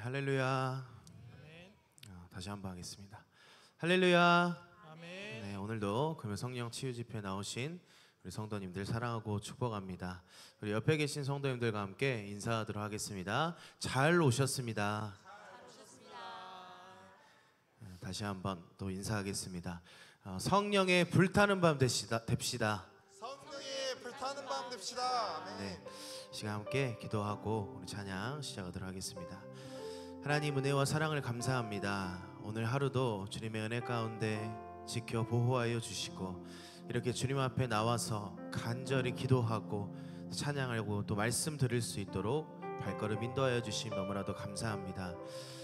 할렐루야. 다시 한번 하겠습니다. 할렐루야. 아멘. 네, 오늘도 금요 성령 치유 집회 나오신 우리 성도님들 사랑하고 축복합니다. 우리 옆에 계신 성도님들과 함께 인사하도록 하겠습니다. 잘 오셨습니다. 다시 한번 또 인사하겠습니다. 성령의 불타는 밤 됩시다. 성령의 불타는 밤 됩시다. 아멘. 네, 시간 함께 기도하고 우리 찬양 시작하도록 하겠습니다. 하나님 은혜와 사랑을 감사합니다. 오늘 하루도 주님의 은혜 가운데 지켜 보호하여 주시고 이렇게 주님 앞에 나와서 간절히 기도하고 찬양하고 또 말씀 들을 수 있도록 발걸음 인도하여 주심 너무나도 감사합니다.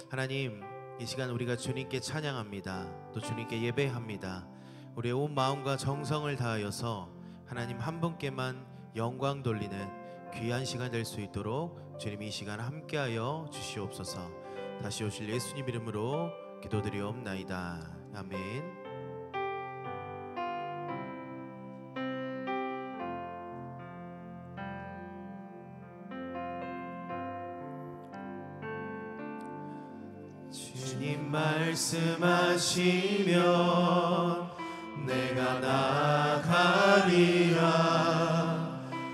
하나님, 이 시간 우리가 주님께 찬양합니다. 또 주님께 예배합니다. 우리의 온 마음과 정성을 다하여서 하나님 한 분께만 영광 돌리는 귀한 시간 될 수 있도록 주님 이 시간 함께하여 주시옵소서. 다시 오실 예수님 이름으로 기도드리옵나이다. 아멘. 주님 말씀하시면 내가 나아가리라.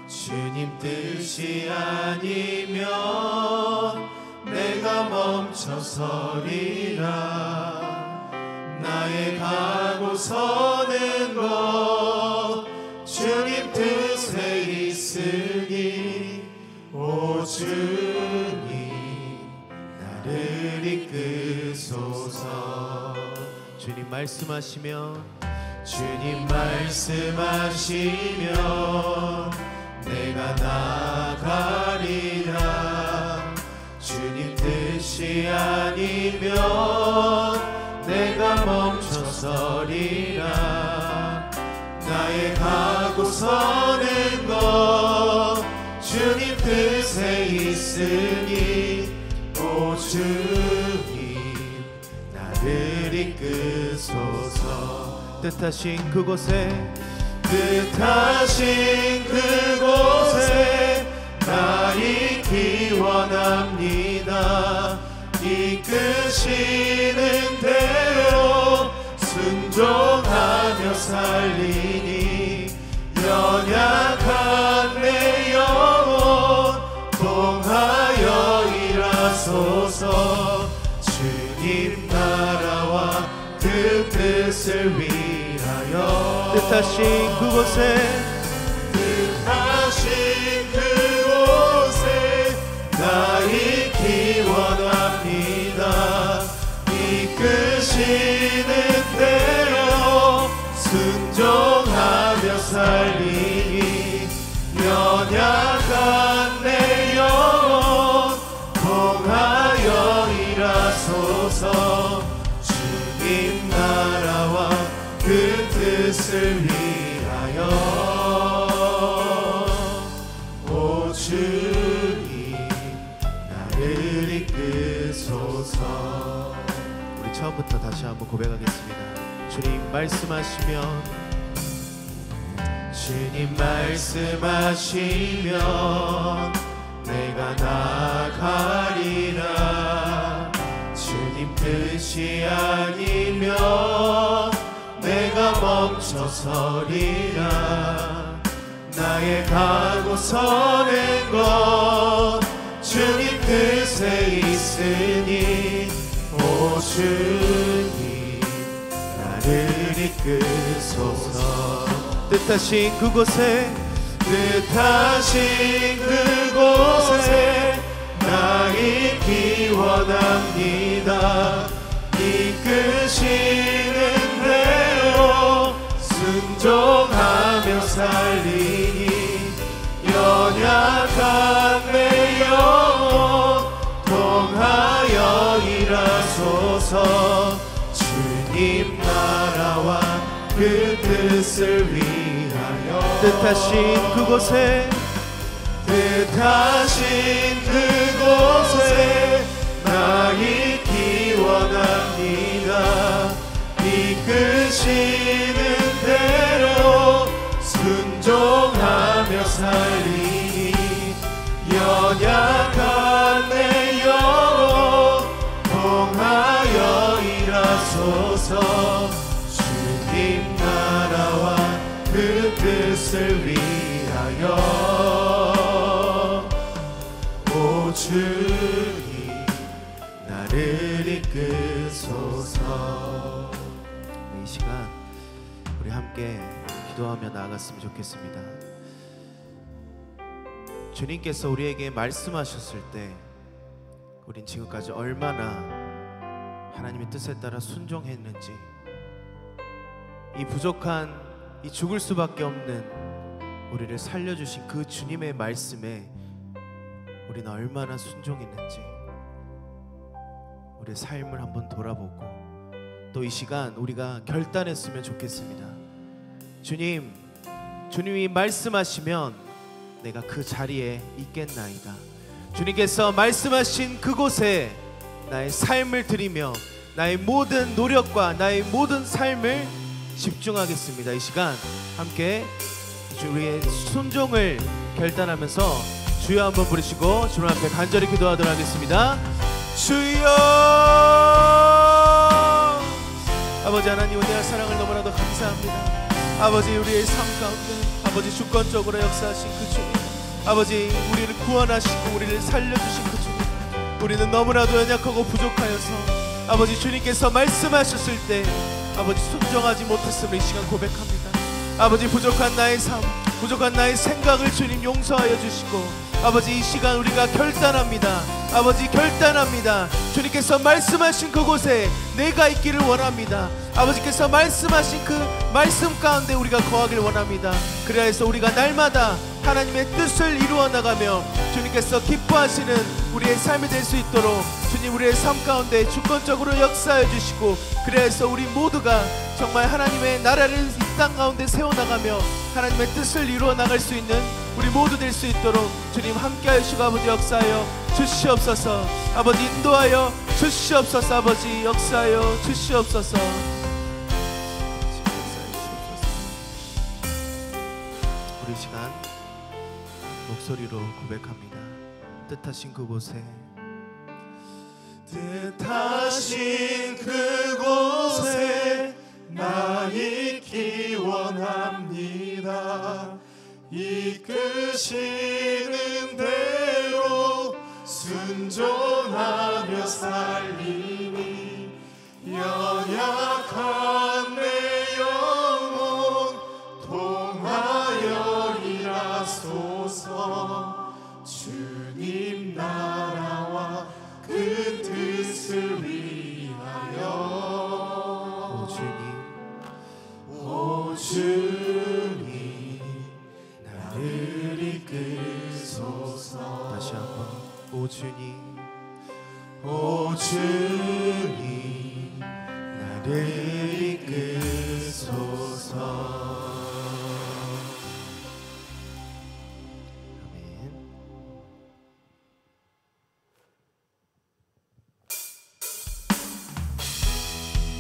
주님 뜻이 아니면 내가 멈춰서리라. 나의 가고 서는 것 주님 뜻에 있으니 오 주님 나를 이끄소서. 주님 말씀하시면 내가 나아가리라. 주님 뜻이 아니면 내가 멈춰서리라. 나의 가고 서는 것 주님 뜻에 있으니 오 주님 나를 이끄소서. 뜻하신 그곳에 나 있기 원합니다. 이끄시는 대로 순종하며 살리니 연약한 내 영혼 통하여 일하소서. 주님 나라와 그 뜻을 위하여 뜻하신 그곳에 나 있기 원합니다. 이끄시는 대로 순종하며 살리니 연약한 내 영혼 통하여 일하소서. 주님 나라와 그 뜻을 위하여 오 주님 나를 이끄소서. 우리 처음부터 다시 한번 고백하겠습니다. 주님 말씀하시면 내가 나아가리라. 주님 뜻이 아니면 내가 멈춰서리라. 나의 가고 서는 것 주님 뜻에 있으니 오 주님 나를 이끄소서. 뜻하신 그곳에 나 있기 원합니다. 이끄시는 대로 순종하며 살리니 연약한 내 영혼 통하여 일하소서. 주님 나라와 그 뜻을 위하여 뜻하신 그곳에 나 있기 원합니다. 이끄시는 대로 순종하며 살리니 연약한 내 영혼 주옵소서. 주님 나라와 그 뜻을 위하여 오 주님 나를 이끄소서. 이 시간 우리 함께 기도하며 나아갔으면 좋겠습니다. 주님께서 우리에게 말씀하셨을 때 우린 지금까지 얼마나 하나님의 뜻에 따라 순종했는지, 이 부족한 이 죽을 수밖에 없는 우리를 살려주신 그 주님의 말씀에 우리는 얼마나 순종했는지 우리의 삶을 한번 돌아보고 또 이 시간 우리가 결단했으면 좋겠습니다. 주님이 말씀하시면 내가 그 자리에 있겠나이다. 주님께서 말씀하신 그곳에 나의 삶을 드리며 나의 모든 노력과 나의 모든 삶을 집중하겠습니다. 이 시간 함께 우리의 순종을 결단하면서 주여 한번 부르시고 주님 앞에 간절히 기도하도록 하겠습니다. 주여! 아버지 하나님, 은혜와 사랑을 너무나도 감사합니다. 아버지, 우리의 삶 가운데 아버지 주권적으로 역사하신 그 주님, 아버지 우리를 구원하시고 우리를 살려주신 그 주님, 우리는 너무나도 연약하고 부족하여서 아버지 주님께서 말씀하셨을 때 아버지 순종하지 못했음을 이 시간 고백합니다. 아버지 부족한 나의 삶, 부족한 나의 생각을 주님 용서하여 주시고 아버지 이 시간 우리가 결단합니다. 아버지 결단합니다. 주님께서 말씀하신 그곳에 내가 있기를 원합니다. 아버지께서 말씀하신 그 말씀 가운데 우리가 거하길 원합니다. 그래야 해서 우리가 날마다 하나님의 뜻을 이루어 나가며 주님께서 기뻐하시는 우리의 삶이 될 수 있도록 주님 우리의 삶 가운데 주권적으로 역사해 주시고, 그래야 해서 우리 모두가 정말 하나님의 나라를 이 땅 가운데 세워나가며 하나님의 뜻을 이루어 나갈 수 있는 우리 모두 될 수 있도록 주님 함께하여 주시고 아버지 역사하여 주시옵소서. 아버지 인도하여 주시옵소서. 아버지 역사하여 주시옵소서. 우리 시간 목소리로 고백합니다. 뜻하신 그곳에, 뜻하신 그곳에 나 있기 원합니다. 이끄시는 대로 순종하며 살리니 연약한 내 영혼 통하여 일하소서. 주님 나라와 그 뜻을 위하여 오 주님 나를 이끄소서. 다시 한번 오 주님 나를 이끄소서.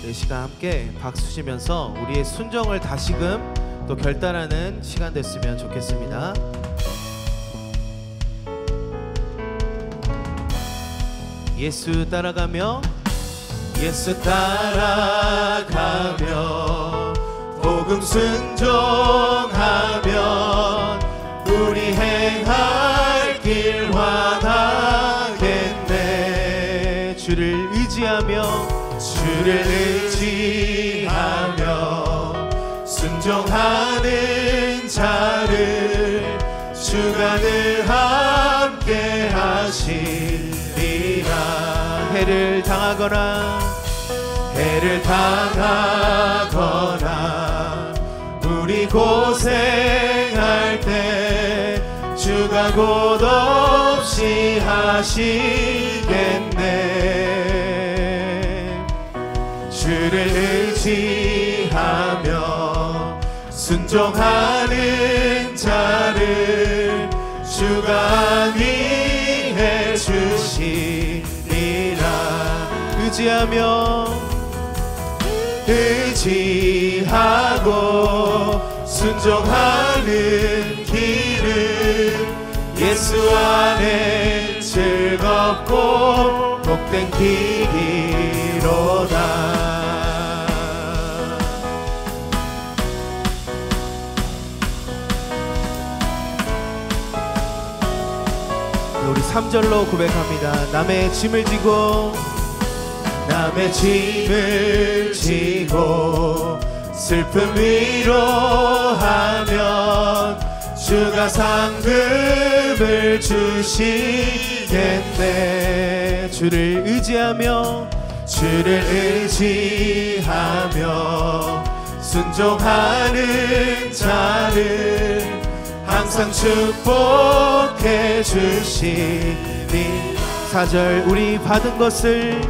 이 시간 함께 박수 치면서 우리의 순종을 다시금 또 결단하는 시간 됐으면 좋겠습니다. 예수 따라가며 복음 순종하면 우리 행할 길 완하겠네. 주를 의지하며 순종하는 자를 주가 늘 함께 하시리라. 해를 당하거나 우리 고생할 때 주가 곧 없이 하시겠네. 주를 의지하며 순종하는 자를 주가 안위해 주시리라. 의지하고 순종하는 길은 예수 안에 즐겁고 복된 길이로다. 3절로 고백합니다. 남의 짐을 지고 남의 짐을 지고 슬픔 위로하면 주가 상급을 주시겠네. 주를 의지하며 순종하는 자를 항상 축복해 주시니. 4절 우리 받은 것을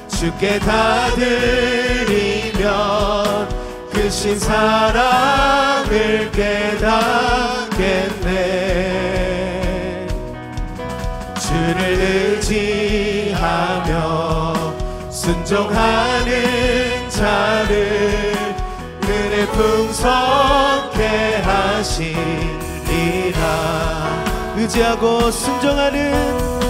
주께 다 드리면 크신 사랑을 깨닫겠네. 주를 의지하며 순종하는 자를 은혜 풍성케 하시리라. 의지하고 순종하는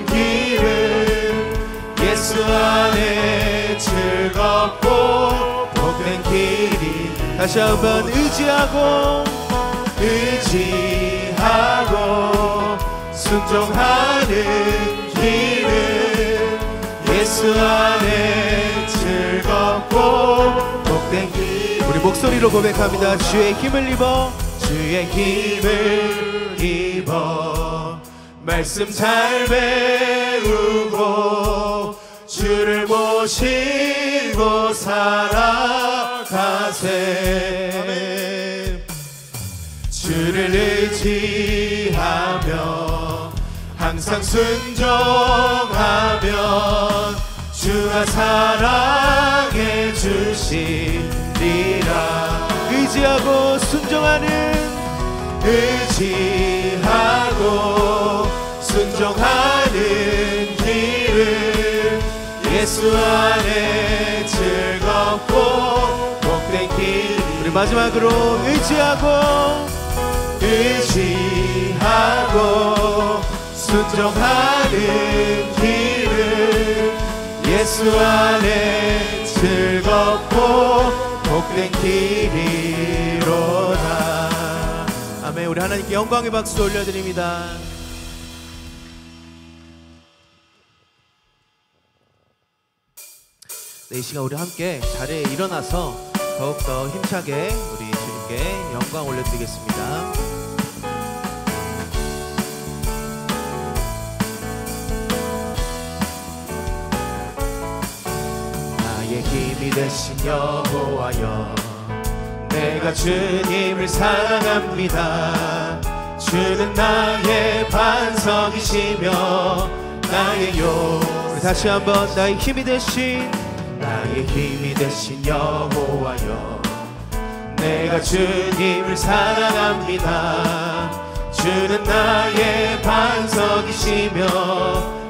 길은 예수 안에 즐겁고 복된 길이. 다시 한번 의지하고 순종하는 길은 예수 안에 즐겁고 복된 길. 우리 목소리로 고백합니다. 주의 힘을 입어 말씀 잘 배우고 주를 모시고 살아가세. 주를 의지하며 항상 순종하면 주가 사랑해 주시리라. 의지하고 순종하는 길은 예수 안에 즐겁고 복된 길. 우리 마지막으로 의지하고 순종하는 길은 예수 안에 즐겁고 복된 길이로다. 아멘. 우리 하나님께 영광의 박수 올려드립니다. 네, 이 시간 우리 함께 자리에 일어나서 더욱더 힘차게 우리 주님께 영광 올려드리겠습니다. 나의 힘이 되신 여호와여, 내가 주님을 사랑합니다. 주는 나의 반석이시며 나의 요. 다시 한번 나의 힘이 되신 여호와여, 내가 주님을 사랑합니다. 주는 나의 반석이시며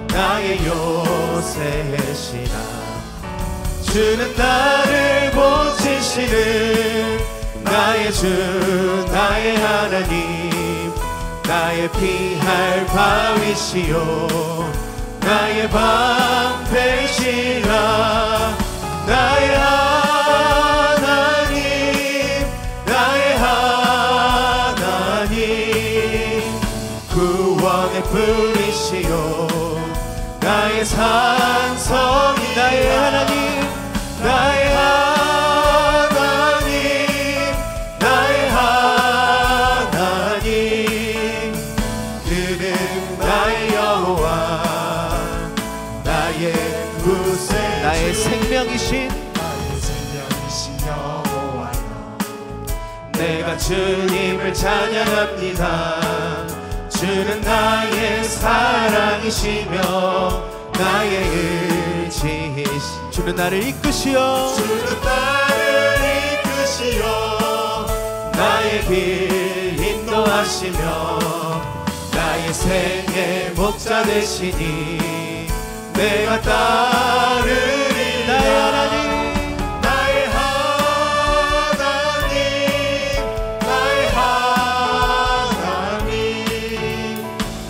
나의 요새시라. 주는 나를 고치시는 나의 주 나의 하나님, 나의 피할 바위시요 나의 방패시라. 나의 하나님 구원의 뿌리시요 나의 산성이. 나의 하나님 그는 나의 여호와, 나의 구세, 나의 생명이신 여호와여, 내가 주님을 찬양합니다. 주는 나의 사랑이시며 나의 의지이시. 주는 나를 이끄시어 나의 길 인도하시며 나의 생의 목자 되시니 내가 따르리. 나의 하나님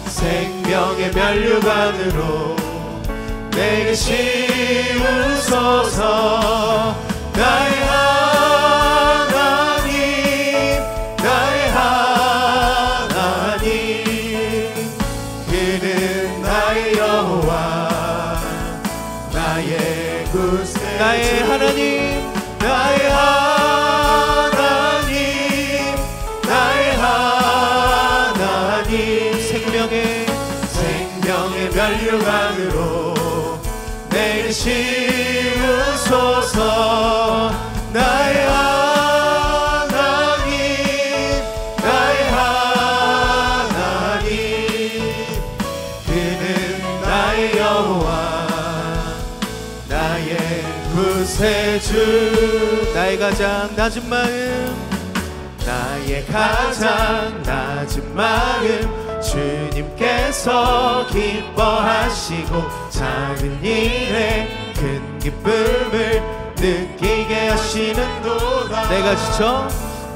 생명의 면류관으로 내게 씌우소서. 나의 하나님 나의 하나님 그는 나의 여호와 나의 구세 나의 하나님 나의 하나님 나의 하나님 생명의 면류관으로 내게 씌우소서 나의 하나님 나의 하나님 그는 나의 여호와 나의 구세주 나의 가장 낮은 마음 나의 가장 낮은 마음 주님께서 기뻐하시고 작은 일에 큰 기쁨을 느끼게 하시는도다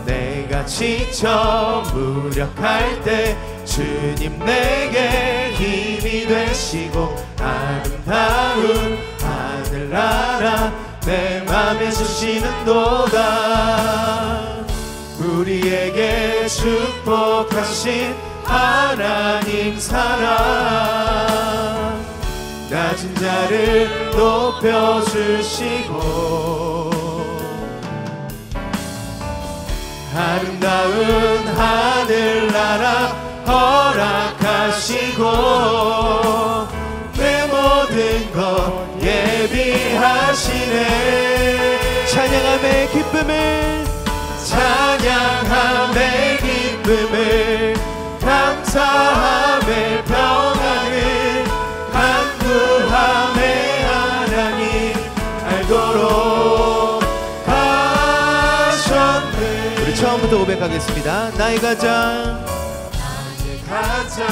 내가 지쳐 무력할 때 주님 내게 힘이 되시고 아름다운 하늘나라 내 맘에 주시는도다 우리에게 축복하신 하나님 사랑 낮은 자를 높여주시고 아름다운 하늘나라 허락하시고 내 모든 것 예비하시네 찬양함의 기쁨을 감사함의 평안을 간구함의 하나님 알도록 하셨네 우리 처음부터 고백하겠습니다 나의 가장 낮은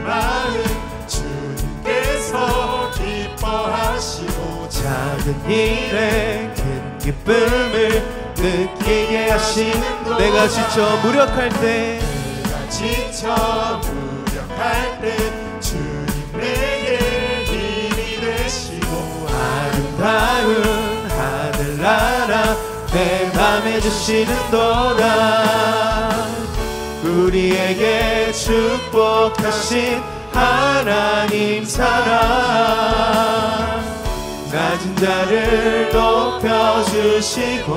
마음 주님께서 기뻐하시고 작은 일에 큰 기쁨을 느끼게 하시는 내가 지쳐 무력할 때 주님 내게 힘이 되시고 아름다운 하늘나라 내 맘에 주시는도다 우리에게 축복하신 하나님 사랑 낮은 자를 높여주시고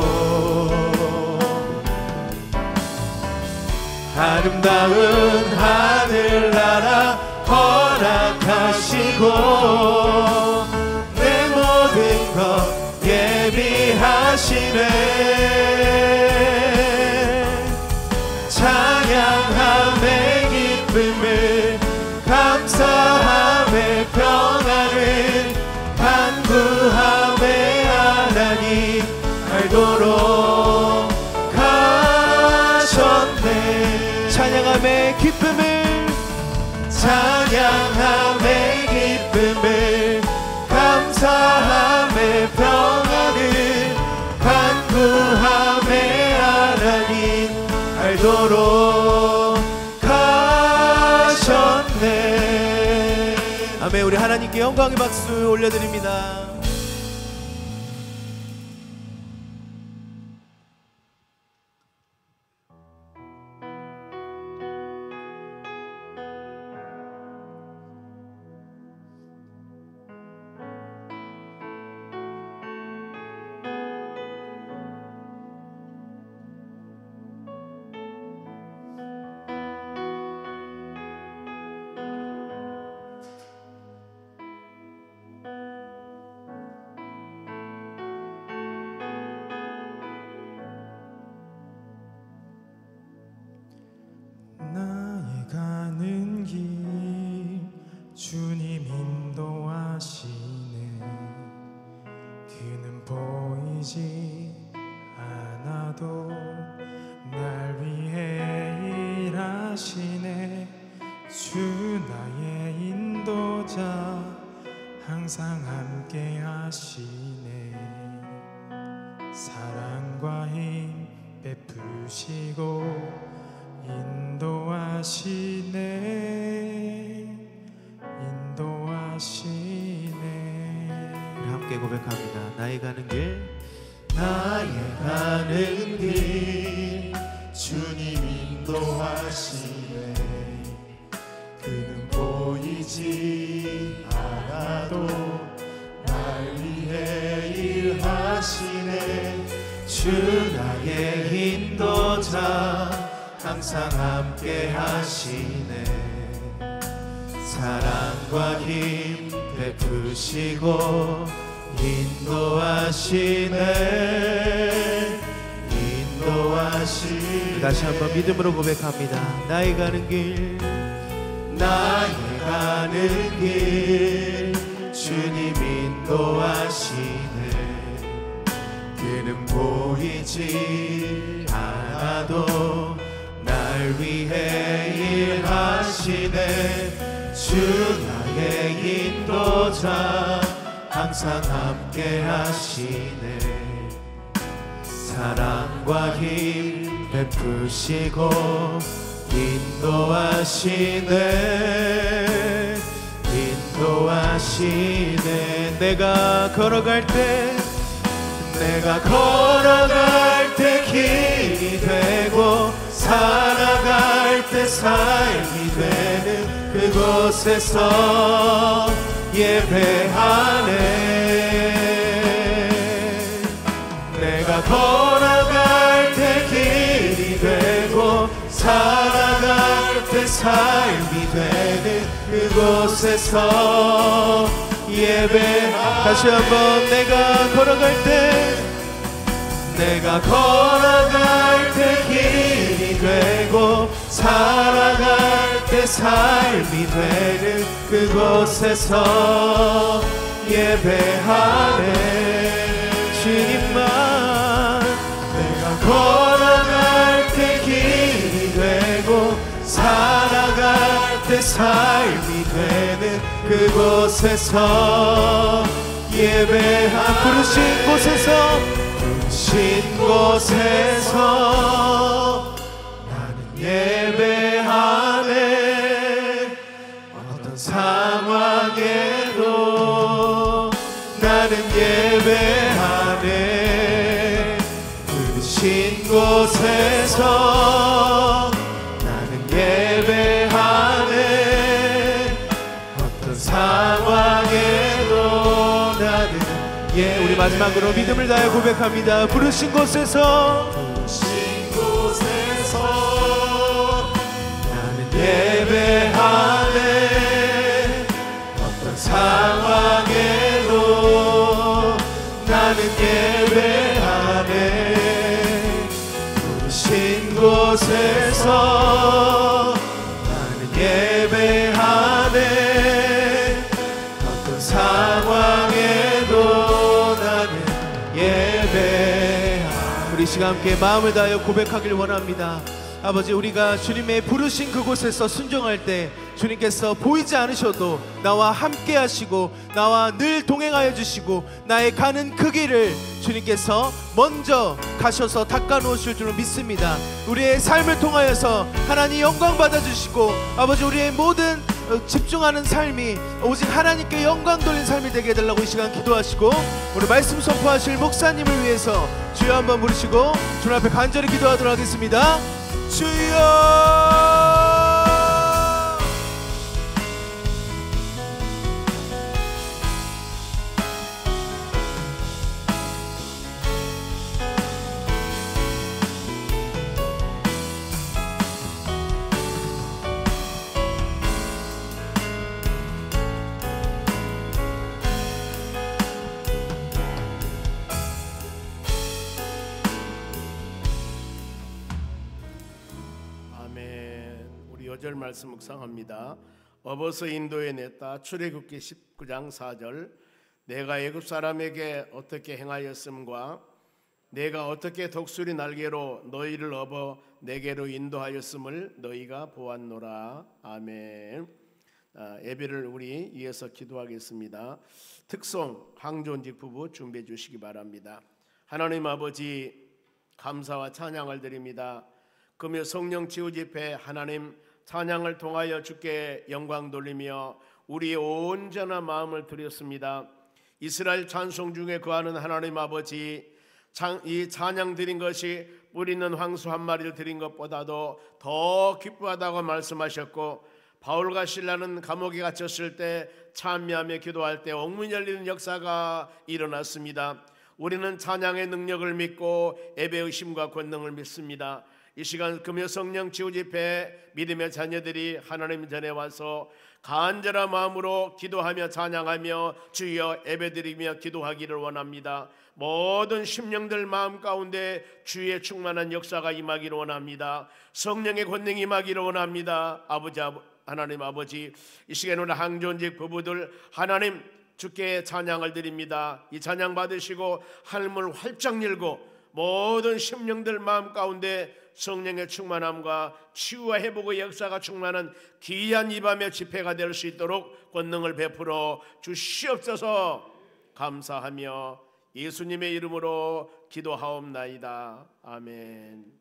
아름다운 하늘나라 허락하시고 내 모든 것 예비하시네 찬양함의 기쁨을 감사함의 평안을 간구함의 하나님 알도록 하셨네 찬양함의 기쁨을 감사함의 평안을 간구함의 하나님 알도록 하셨네 아멘 우리 하나님께 영광의 박수 올려드립니다 주님 인도하시네 그는 보이지 않아도 날 위해 일하시네 주 나의 인도자 항상 함께 하시네 사랑과 힘 베푸시고 인도하시네 우리 함께 고백합니다 나의 가는 길 나의 가는 길 주님 인도하시네. 그는 보이지 않아도 날 위해 일하시네. 주 나의 인도자 항상 함께 하시네. 사랑과 힘 베푸시고 인도하시네. 인도하시네. 다시 한번 믿음으로 고백합니다. 나의 가는 길 나의 가는 길 주님 인도하시네. 그는 보이지 않아도 날 위해 일하시네. 주 나의 인도자 항상 함께 하시네. 사랑과 힘 베푸시고 인도하시네. 인도하시네. 내가 걸어갈 때 길이 되고 살아갈 때 삶이 되는 그곳에서 예배하네. 내가 걸어갈 때 길이 되고 살아갈 때 삶이 되는 그곳에서 예배하네. 다시 한번 내가 걸어갈 때 길이 되고 살아갈 때 삶이 되는 그곳에서 예배하네. 주님만 내가 걸어갈 때 길이 되고 살아갈 때 삶이 되는 그곳에서 예배하네. 부르신 곳에서 나는 예배하네. 어떤 상황에도 나는 예배하네. 부르신 곳에서 나는 예배하네. 어떤 상황에도 나는 우리 마지막으로 믿음을 다해 고백합니다. 부르신 곳에서 나는 예배하네. 어떤 상황에도 나는 예배하네. 부르신 곳에서 나는 예배하네. 어떤 상황에도 우리 시간 함께 마음을 다하여 고백하길 원합니다. 아버지, 우리가 주님의 부르신 그곳에서 순종할 때 주님께서 보이지 않으셔도 나와 함께 하시고 나와 늘 동행하여 주시고 나의 가는 그 길을 주님께서 먼저 가셔서 닦아놓으실 줄로 믿습니다. 우리의 삶을 통하여서 하나님 영광 받아주시고 아버지, 우리의 모든 집중하는 삶이 오직 하나님께 영광 돌린 삶이 되게 해달라고 이 시간 기도하시고, 오늘 말씀 선포하실 목사님을 위해서 주여 한번 부르시고 주님 앞에 간절히 기도하도록 하겠습니다. 주여! 절 말씀 묵상합니다. 어버서 인도에 냈다. 출애굽기 19장 4절. 내가 애굽 사람에게 어떻게 행하였음과 내가 어떻게 독수리 날개로 너희를 업어 내게로 인도하였음을 너희가 보았노라. 아멘. 예배를 우리 이어서 기도하겠습니다. 특송 황존직 부부 준비해 주시기 바랍니다. 하나님 아버지, 감사와 찬양을 드립니다. 금요 성령 치유 집회 하나님 찬양을 통하여 주께 영광 돌리며 우리의 온전한 마음을 드렸습니다. 이스라엘 찬송 중에 거하는 하나님 아버지, 이 찬양 드린 것이 뿔 있는 황소 한 마리를 드린 것보다도 더 기뻐하다고 말씀하셨고, 바울과 신라는 감옥에 갇혔을 때 찬미하며 기도할 때 옥문이 열리는 역사가 일어났습니다. 우리는 찬양의 능력을 믿고 예배의 힘과 권능을 믿습니다. 이 시간 금요 성령 지우 집회 믿음의 자녀들이 하나님 전에 와서 간절한 마음으로 기도하며 찬양하며 주여 예배드리며 기도하기를 원합니다. 모든 심령들 마음 가운데 주의 충만한 역사가 임하기를 원합니다. 성령의 권능이 임하기를 원합니다. 하나님 아버지, 이 시간에 우리 항존직 부부들 하나님 주께 찬양을 드립니다. 이 찬양 받으시고 하늘을 활짝 열고 모든 심령들 마음 가운데 성령의 충만함과 치유와 회복의 역사가 충만한 귀한 이 밤의 집회가 될 수 있도록 권능을 베풀어 주시옵소서. 감사하며 예수님의 이름으로 기도하옵나이다. 아멘.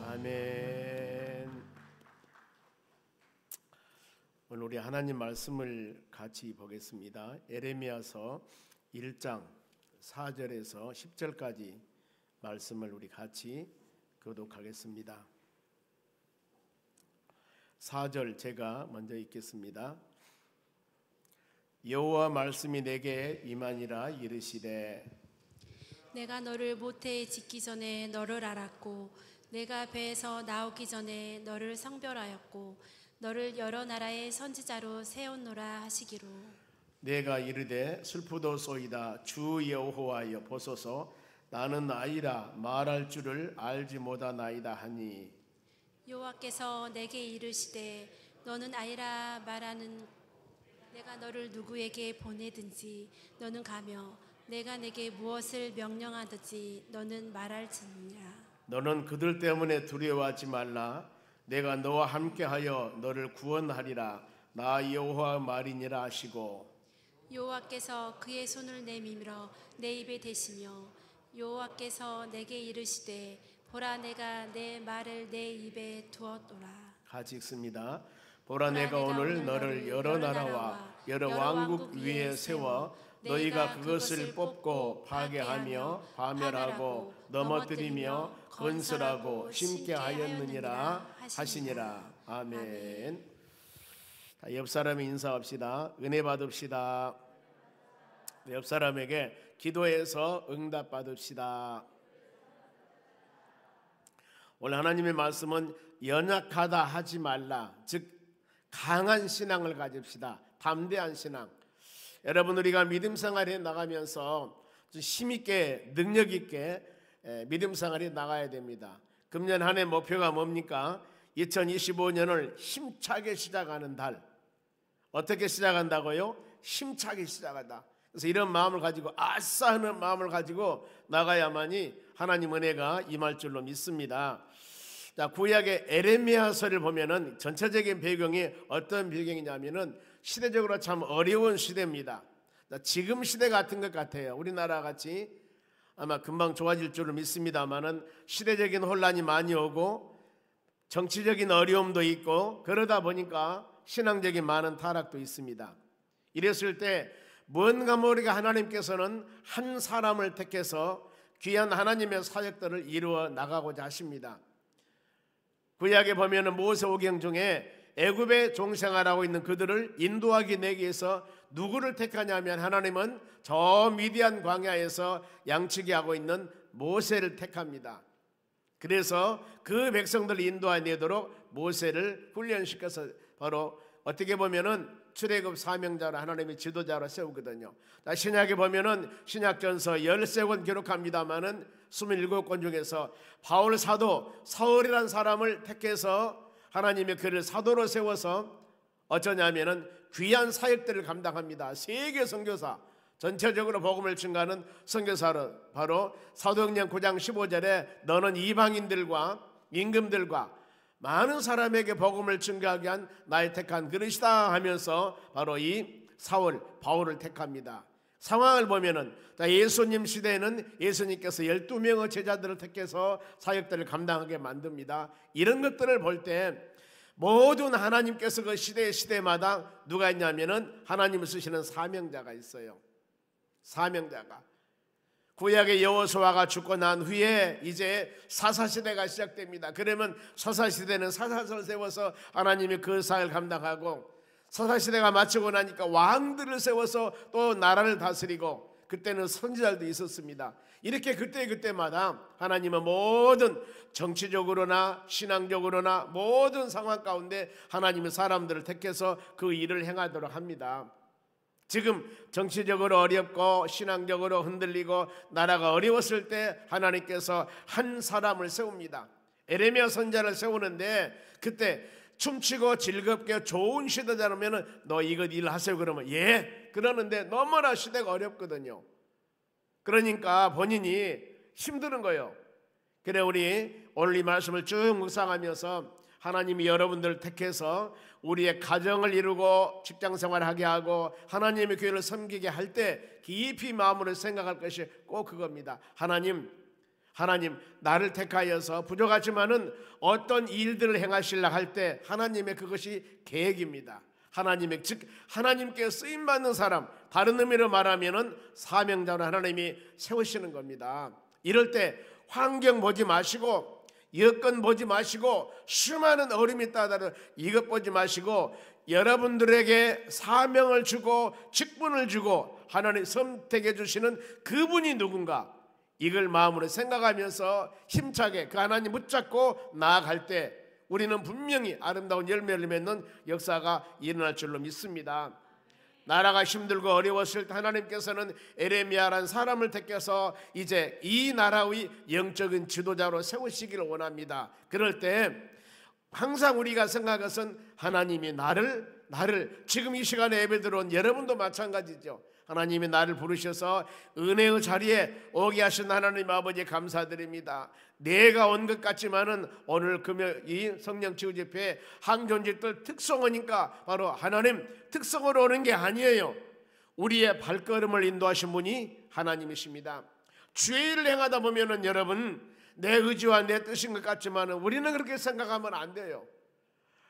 아멘. 오늘 우리 하나님 말씀을 같이 보겠습니다. 예레미야서 1장 4절에서 10절까지 말씀을 우리 같이 교독하겠습니다. 4절 제가 먼저 읽겠습니다. 여호와 말씀이 내게 임하니라. 이르시되 내가 너를 모태에 짓기 전에 너를 알았고 내가 배에서 나오기 전에 너를 성별하였고 너를 여러 나라의 선지자로 세웠노라 하시기로. 내가 이르되 슬프도소이다. 주 여호와여 보소서. 나는 아이라 말할 줄을 알지 못하나이다 하니. 여호와께서 내게 이르시되 너는 아이라 말하는 내가 너를 누구에게 보내든지 너는 가며 내가 내게 무엇을 명령하든지 너는 말할지니라. 너는 그들 때문에 두려워하지 말라. 내가 너와 함께하여 너를 구원하리라. 나 여호와 말이니라 하시고. 여호와께서 그의 손을 내밀어 내 입에 대시며 여호와께서 내게 이르시되 보라 내가 내 말을 내 입에 두었노라. 같이 읽습니다. 보라 내가 오늘 너를 여러 나라와 여러 왕국 위에 세워 너희가 그것을 뽑고 파괴하며 파멸하고 넘어뜨리며 건설하고 심게 하였느니라 하시니라. 아멘. 옆 사람에 인사합시다. 은혜 받읍시다. 옆 사람에게 기도해서 응답 받읍시다. 오늘 하나님의 말씀은 연약하다 하지 말라, 즉 강한 신앙을 가집시다. 담대한 신앙. 여러분, 우리가 믿음 생활에 나가면서 힘있게 능력있게 믿음 생활에 나가야 됩니다. 금년 한 해 목표가 뭡니까? 2025년을 힘차게 시작하는 달. 어떻게 시작한다고요? 힘차게 시작하다. 그래서 이런 마음을 가지고 아싸 하는 마음을 가지고 나가야만이 하나님 은혜가 임할 줄로 믿습니다. 자, 구약의 에레미야서를 보면은 전체적인 배경이 어떤 배경이냐면은 시대적으로 참 어려운 시대입니다. 자, 지금 시대 같은 것 같아요. 우리나라 같이 아마 금방 좋아질 줄로 믿습니다만은 시대적인 혼란이 많이 오고 정치적인 어려움도 있고 그러다 보니까 신앙적인 많은 타락도 있습니다. 이랬을 때 뭔가 모르게 하나님께서는 한 사람을 택해서 귀한 하나님의 사역들을 이루어 나가고자 하십니다. 구약에 보면은 모세오경 중에 애굽에 종생활하고 있는 그들을 인도하기 내기 위해서 누구를 택하냐면 하나님은 저 미디안 광야에서 양치기 하고 있는 모세를 택합니다. 그래서 그 백성들을 인도해내도록 모세를 훈련시켜서 바로 어떻게 보면은 출애굽 사명자로 하나님의 지도자로 세우거든요. 신약에 보면은 신약전서 13권 기록합니다만은 27권 중에서 바울 사도 사울이라는 사람을 택해서 하나님의 그를 사도로 세워서 어쩌냐면은 귀한 사역들을 감당합니다. 세계 선교사, 전체적으로 복음을 증가하는 선교사로 바로 사도행전 9장 15절에 너는 이방인들과 임금들과 많은 사람에게 복음을 증가하게 한 나의 택한 그릇이다 하면서 바로 이 사울 바울을 택합니다. 상황을 보면은 예수님 시대에는 예수님께서 12명의 제자들을 택해서 사역들을 감당하게 만듭니다. 이런 것들을 볼 때 모든 하나님께서 그 시대마다 누가 있냐면은 하나님을 쓰시는 사명자가 있어요. 사명자가 구약의 여호수아가 죽고 난 후에 이제 사사시대가 시작됩니다. 그러면 사사시대는 사사를 세워서 하나님이 그 사역을 감당하고 사사시대가 마치고 나니까 왕들을 세워서 또 나라를 다스리고 그때는 선지자들도 있었습니다. 이렇게 그때마다 하나님은 모든 정치적으로나 신앙적으로나 모든 상황 가운데 하나님은 사람들을 택해서 그 일을 행하도록 합니다. 지금 정치적으로 어렵고 신앙적으로 흔들리고 나라가 어려웠을 때 하나님께서 한 사람을 세웁니다. 에레미야 선지자를 세우는데 그때 춤추고 즐겁게 좋은 시대자라면 너 이것 일하세요 그러면 예 그러는데 너무나 시대가 어렵거든요. 그러니까 본인이 힘드는 거예요. 그래 우리 오늘 이 말씀을 쭉 묵상하면서 하나님이 여러분들을 택해서 우리의 가정을 이루고 직장생활을 하게 하고 하나님의 교회를 섬기게 할 때 깊이 마음으로 생각할 것이 꼭 그겁니다. 하나님 나를 택하여서 부족하지만은 어떤 일들을 행하시려 할 때 하나님의 그것이 계획입니다. 하나님의 즉 하나님께 쓰임 받는 사람, 다른 의미로 말하면은 사명자로 하나님이 세우시는 겁니다. 이럴 때 환경 보지 마시고 여건 보지 마시고 수많은 어려움이 있다는 이것 보지 마시고 여러분들에게 사명을 주고 직분을 주고 하나님 선택해 주시는 그분이 누군가 이걸 마음으로 생각하면서 힘차게 그 하나님 붙잡고 나아갈 때 우리는 분명히 아름다운 열매를 맺는 역사가 일어날 줄로 믿습니다. 나라가 힘들고 어려웠을 때 하나님께서는 에레미야라는 사람을 택해서 이제 이 나라의 영적인 지도자로 세우시기를 원합니다. 그럴 때 항상 우리가 생각할 것은 하나님이 나를 지금 이 시간에 예배 들어온 여러분도 마찬가지죠. 하나님이 나를 부르셔서 은혜의 자리에 오게 하신 하나님 아버지 감사드립니다. 내가 온 것 같지만은 오늘 금요일 이 성령 치유 집회 항존직들 특성어니까 바로 하나님 특성으로 오는 게 아니에요. 우리의 발걸음을 인도하신 분이 하나님이십니다. 주의 일을 행하다 보면은 여러분 내 의지와 내 뜻인 것 같지만은 우리는 그렇게 생각하면 안 돼요.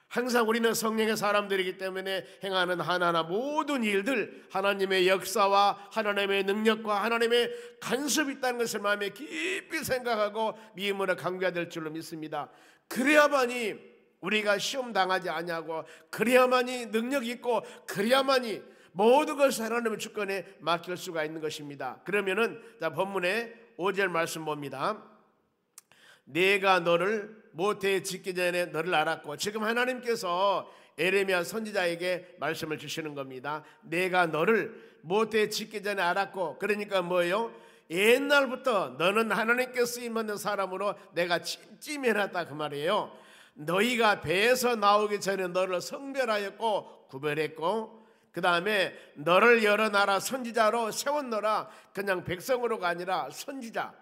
항상 우리는 성령의 사람들이기 때문에 행하는 하나하나 모든 일들 하나님의 역사와 하나님의 능력과 하나님의 간섭이 있다는 것을 마음에 깊이 생각하고 믿음으로 강구해야 될 줄로 믿습니다. 그래야만이 우리가 시험 당하지 아니하고 그래야만이 능력이 있고 그래야만이 모든 것을 하나님의 주권에 맡길 수가 있는 것입니다. 그러면은 자 본문의 5절 말씀 봅니다. 내가 너를 모태에 짓기 전에 너를 알았고 지금 하나님께서 에레미야 선지자에게 말씀을 주시는 겁니다. 내가 너를 모태에 짓기 전에 알았고 그러니까 뭐예요? 옛날부터 너는 하나님께 쓰임받는 사람으로 내가 찜찜해놨다 그 말이에요. 너희가 배에서 나오기 전에 너를 성별하였고 구별했고 그 다음에 너를 여러 나라 선지자로 세웠노라. 그냥 백성으로가 아니라 선지자,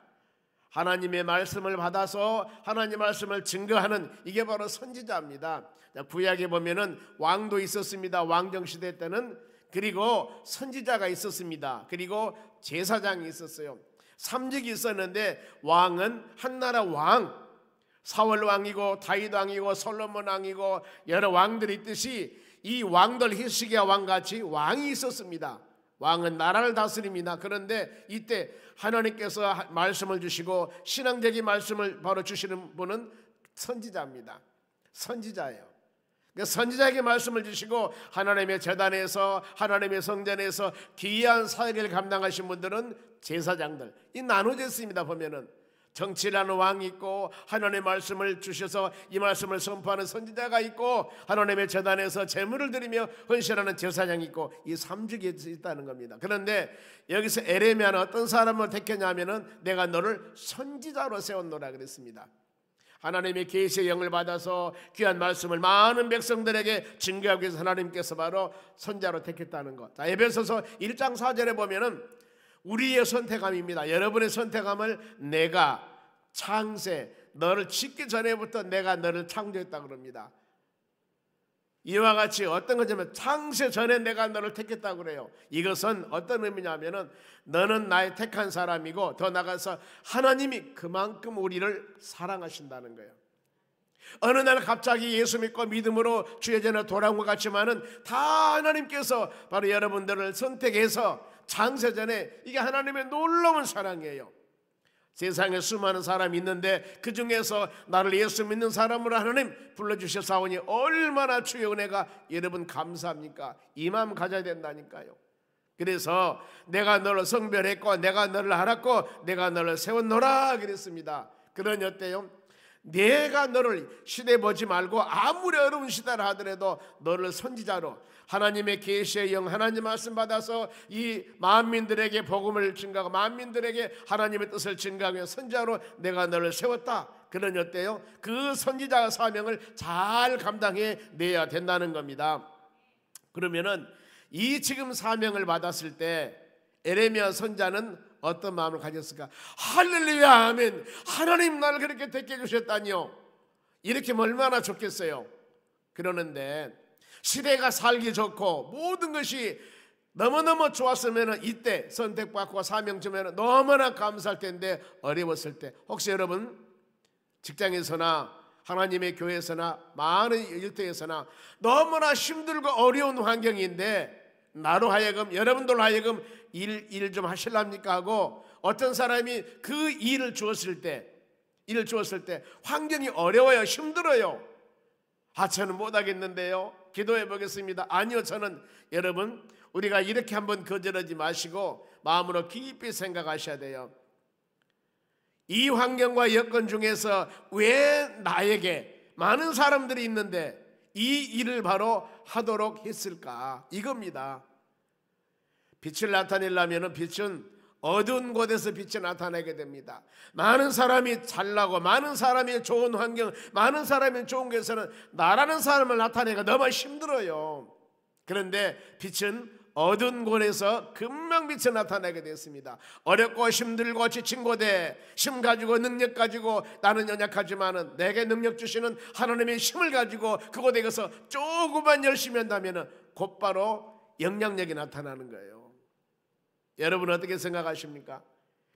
하나님의 말씀을 받아서 하나님 말씀을 증거하는, 이게 바로 선지자입니다. 구약에 보면은 왕도 있었습니다. 왕정시대 때는. 그리고 선지자가 있었습니다. 그리고 제사장이 있었어요. 3직이 있었는데 왕은 한나라 왕, 사울 왕이고 다윗 왕이고 솔로몬 왕이고 여러 왕들이 있듯이 이 왕들, 히스기야 왕같이 왕이 있었습니다. 왕은 나라를 다스립니다. 그런데 이때 하나님께서 말씀을 주시고 신앙적인 말씀을 바로 주시는 분은 선지자입니다. 선지자예요. 선지자에게 말씀을 주시고 하나님의 제단에서, 하나님의 성전에서 귀한 사역을 감당하신 분들은 제사장들. 이 나눠져 있습니다. 보면은 정치라는 왕이 있고, 하나님의 말씀을 주셔서 이 말씀을 선포하는 선지자가 있고, 하나님의 제단에서 제물을 드리며 헌신하는 제사장이 있고, 이 3직이 있다는 겁니다. 그런데 여기서 에레미야는 어떤 사람을 택했냐면은 내가 너를 선지자로 세웠노라 그랬습니다. 하나님의 계시의 영을 받아서 귀한 말씀을 많은 백성들에게 증거하기 위해서 하나님께서 바로 선지자로 택했다는 것. 자, 에베소서 1장 4절에 보면은 우리의 선택함입니다. 여러분의 선택함을 내가 창세, 너를 짓기 전에부터 내가 너를 창조했다 그럽니다. 이와 같이 어떤 거냐면 창세 전에 내가 너를 택했다고 그래요. 이것은 어떤 의미냐면은 너는 나의 택한 사람이고, 더 나아가서 하나님이 그만큼 우리를 사랑하신다는 거예요. 어느 날 갑자기 예수 믿고 믿음으로 주의 전에 돌아온 것 같지만은 다 하나님께서 바로 여러분들을 선택해서 창세 전에, 이게 하나님의 놀라운 사랑이에요. 세상에 수많은 사람이 있는데 그 중에서 나를 예수 믿는 사람으로 하나님 불러주셨사오니 얼마나 주의 은혜가 여러분 감사합니까? 이 마음 가져야 된다니까요. 그래서 내가 너를 성별했고 내가 너를 알았고 내가 너를 세웠노라 그랬습니다. 그러니 어때요? 내가 너를 시대 보지 말고 아무리 어려운 시대를 하더라도 너를 선지자로, 하나님의 계시의 영, 하나님 말씀 받아서 이 만민들에게 복음을 증가하고 만민들에게 하나님의 뜻을 증가하며 선지자로 내가 너를 세웠다. 그러니 어때요? 그 선지자 사명을 잘 감당해 내야 된다는 겁니다. 그러면은 이 지금 사명을 받았을 때 에레미야 선지자는 어떤 마음을 가졌을까? 할렐루야 아멘, 하나님 나를 그렇게 택해 주셨다니요. 이렇게 얼마나 좋겠어요. 그러는데 시대가 살기 좋고 모든 것이 너무너무 좋았으면 이때 선택받고 사명 주면 너무나 감사할 텐데, 어려웠을 때 혹시 여러분 직장에서나 하나님의 교회에서나 많은 일터에서나 너무나 힘들고 어려운 환경인데 나로 하여금, 여러분들로 하여금 일 좀 하실랍니까 하고 어떤 사람이 그 일을 주었을 때 환경이 어려워요, 힘들어요. 저는 못하겠는데요, 기도해 보겠습니다. 아니요, 저는 여러분 우리가 이렇게 한번 거절하지 마시고 마음으로 깊이 생각하셔야 돼요. 이 환경과 여건 중에서 왜 나에게 많은 사람들이 있는데 이 일을 바로 하도록 했을까? 이겁니다. 빛을 나타내려면 빛은 어두운 곳에서 빛이 나타나게 됩니다. 많은 사람이 잘나고 많은 사람이 좋은 환경, 많은 사람이 좋은 곳에서는 나라는 사람을 나타내기가 너무 힘들어요. 그런데 빛은 어두운 곳에서 금방 빛이 나타나게 됐습니다. 어렵고 힘들고 지친 곳에 힘 가지고 능력 가지고 나는 연약하지만은 내게 능력 주시는 하나님의 힘을 가지고 그곳에 가서 조금만 열심히 한다면 곧바로 영향력이 나타나는 거예요. 여러분 어떻게 생각하십니까?